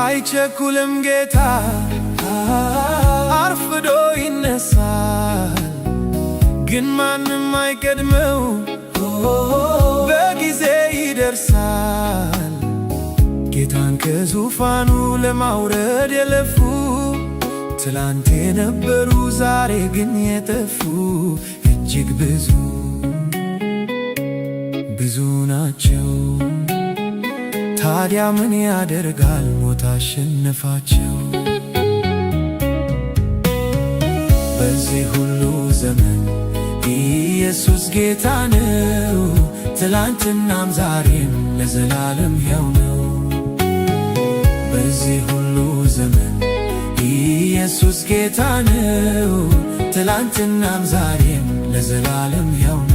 አይቸኩልም ጌታ አርፍዶ ይነሳል፣ ግን ማንም አይቀድመው በጊዜ ይደርሳል። ጌታን ከዙፋኑ ለማውረድ የለፉ ትላንት የነበሩ ዛሬ ግን የጠፉ እጅግ ብዙ ናቸው። ታዲያ ምን ያደርጋል ሞት አሸነፋቸው። በዚህ ሁሉ ዘመን ኢየሱስ ጌታ ነው፣ ትላንትናም ዛሬም ለዘላለም ሕያው ነው። በዚህ ሁሉ ዘመን ኢየሱስ ጌታ ነው፣ ትላንትናም ዛሬም ለዘላለም ሕያው ነው።